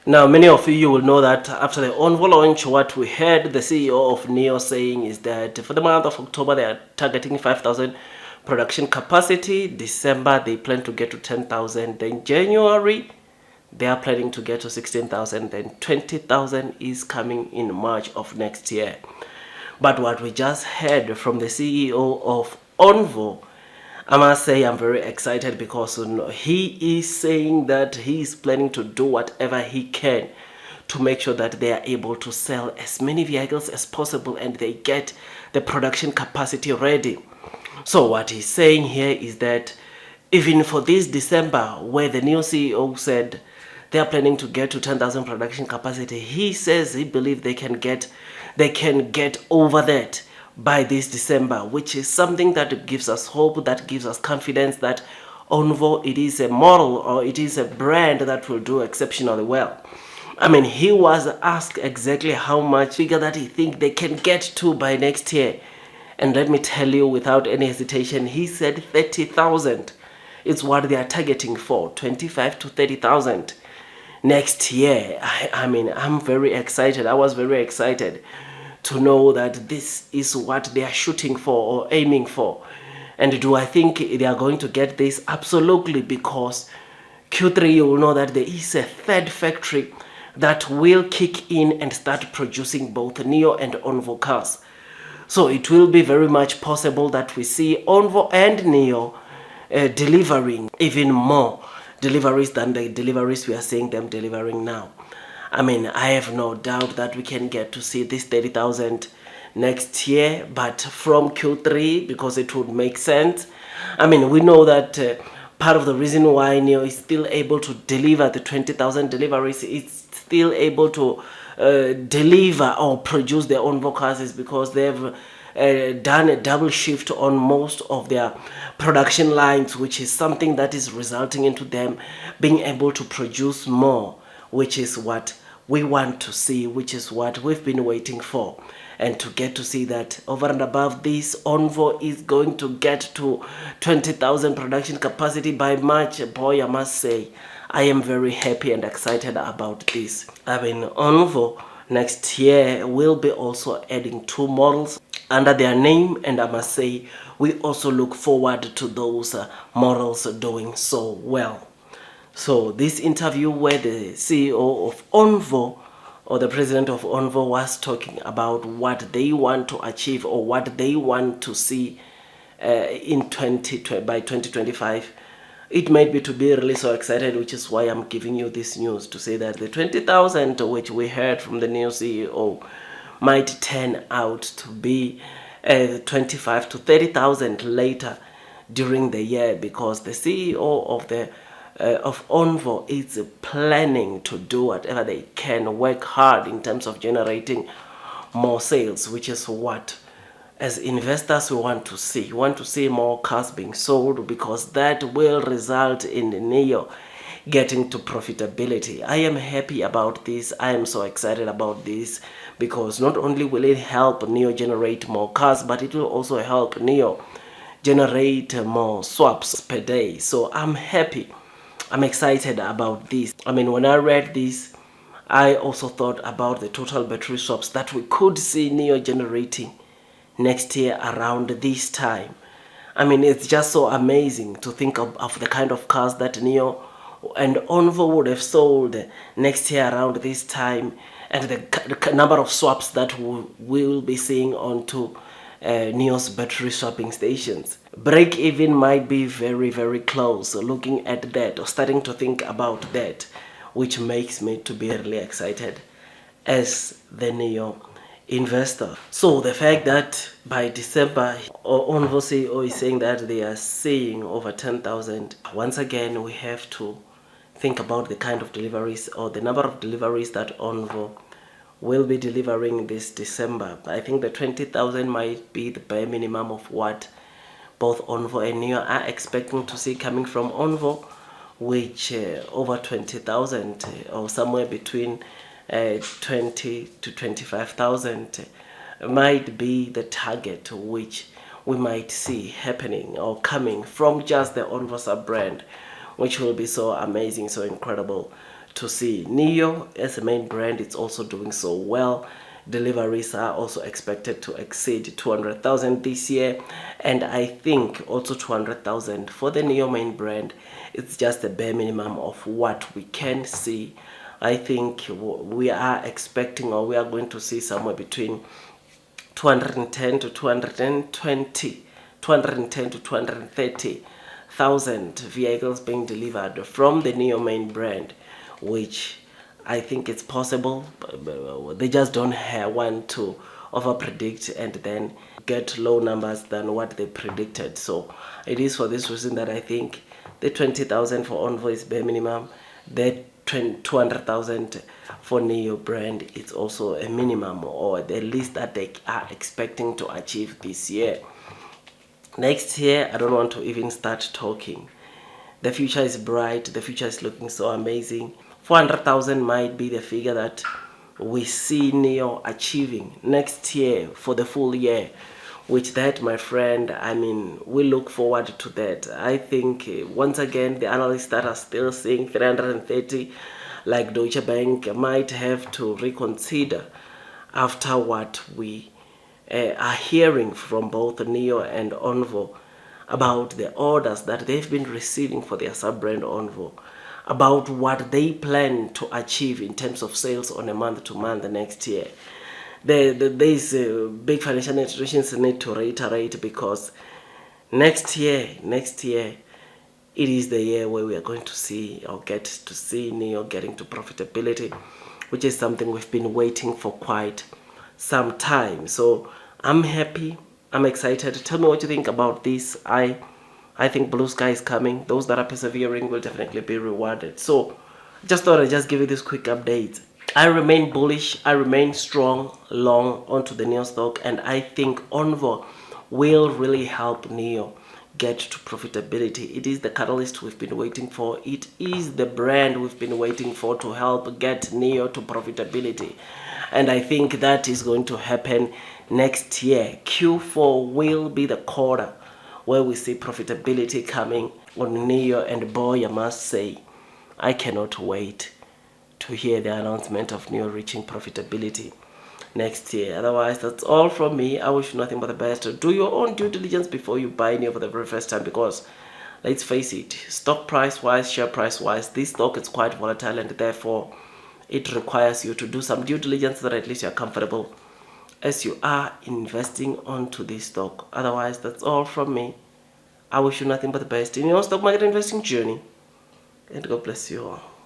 Now, many of you will know that after the ONVO launch, what we heard the CEO of Nio saying is that for the month of October, they are targeting 5,000 production capacity. December, they plan to get to 10,000. Then January, they are planning to get to 16,000. Then 20,000 is coming in March of next year. But what we just heard from the CEO of ONVO, I must say I'm very excited because he is saying that he is planning to do whatever he can to make sure that they are able to sell as many vehicles as possible and they get the production capacity ready. So what he's saying here is that even for this December, where the Nio CEO said they are planning to get to 10,000 production capacity, he says he believes they can get over that by this December, which is something that gives us hope, that gives us confidence that ONVO, it is a model or it is a brand that will do exceptionally well. I mean, he was asked exactly how much figure that he think they can get to by next year. And let me tell you without any hesitation, he said 30,000 is what they are targeting for, 25 to 30,000 next year. I mean, I'm very excited. I was very excited to know that this is what they are shooting for or aiming for. And do I think they are going to get this? Absolutely, because Q3 you will know that there is a third factory that will kick in and start producing both Nio and ONVO cars. So it will be very much possible that we see ONVO and Nio delivering even more deliveries than the deliveries we are seeing them delivering now. I mean, I have no doubt that we can get to see this 30,000 next year, but from Q3, because it would make sense. I mean, we know that part of the reason why Nio is still able to deliver the 20,000 deliveries, it's still able to deliver or produce their own cars is because they've done a double shift on most of their production lines, which is something that is resulting into them being able to produce more, which is what we want to see, which is what we've been waiting for. And to get to see that over and above this, ONVO is going to get to 20,000 production capacity by March. Boy, I must say, I am very happy and excited about this. I mean, ONVO next year will be also adding 2 models under their name, and I must say, we also look forward to those models doing so well. So this interview where the CEO of ONVO or the president of ONVO was talking about what they want to achieve or what they want to see by 2025, it made me to be really so excited, which is why I'm giving you this news to say that the 20,000 which we heard from the Nio CEO might turn out to be 25 to 30,000 later during the year, because the CEO of ONVO is planning to do whatever they can, work hard in terms of generating more sales, which is what as investors we want to see. We want to see more cars being sold, because that will result in Nio getting to profitability. I am happy about this. I am so excited about this, because not only will it help Nio generate more cars, but it will also help Nio generate more swaps per day. So I'm happy. I'm excited about this. I mean, when I read this, I also thought about the total battery swaps that we could see Nio generating next year around this time. I mean, it's just so amazing to think of the kind of cars that Nio and ONVO would have sold next year around this time, and the number of swaps that we will be seeing onto Nio's battery swapping stations. Break even might be very, very close. So looking at that or starting to think about that, which makes me to be really excited as the Nio investor. So the fact that by December, ONVO CEO is saying that they are seeing over 10,000. Once again, we have to think about the kind of deliveries or the number of deliveries that ONVO will be delivering this December. I think the 20,000 might be the bare minimum of what both ONVO and Nio are expecting to see coming from ONVO, which over 20,000 or somewhere between 20 to 25,000 might be the target which we might see happening or coming from just the ONVO sub brand, which will be so amazing, so incredible to see. Nio as a main brand, it's also doing so well. Deliveries are also expected to exceed 200,000 this year, and I think also 200,000 for the Nio main brand. It's just the bare minimum of what we can see. I think we are expecting, or we are going to see somewhere between 210 to 220, 210 to 230,000 vehicles being delivered from the Nio main brand, which I think it's possible. They just don't want to over predict and then get low numbers than what they predicted. So it is for this reason that I think the 20,000 for ONVO is bare minimum. The 200,000 for Nio brand is also a minimum, or the least that they are expecting to achieve this year. Next year, I don't want to even start talking. The future is bright. The future is looking so amazing. 400,000 might be the figure that we see Nio achieving next year for the full year. Which that, my friend, I mean, we look forward to that. I think once again, the analysts that are still seeing 330, like Deutsche Bank, might have to reconsider after what we are hearing from both Nio and ONVO about the orders that they've been receiving for their sub-brand ONVO, about what they plan to achieve in terms of sales on a month-to-month next year. These big financial institutions need to reiterate, because next year, it is the year where we are going to see, or get to see, Nio getting to profitability, which is something we've been waiting for quite some time. So I'm happy. I'm excited. Tell me what you think about this. I think blue sky is coming. Those that are persevering will definitely be rewarded. So just thought I'd just give you this quick update. I remain bullish. I remain strong, long onto the Nio stock, and I think ONVO will really help Nio get to profitability. It is the catalyst we've been waiting for. It is the brand we've been waiting for to help get Nio to profitability. And I think that is going to happen next year. Q4 will be the quarter where we see profitability coming on Nio, and boy, I must say, I cannot wait to hear the announcement of Nio reaching profitability next year. Otherwise, that's all from me. I wish you nothing but the best. Do your own due diligence before you buy Nio for the very first time, because let's face it, stock price wise, share price wise, this stock is quite volatile, and therefore it requires you to do some due diligence so that at least you're comfortable as you are investing onto this stock. Otherwise, that's all from me. I wish you nothing but the best in your stock market investing journey, and God bless you all.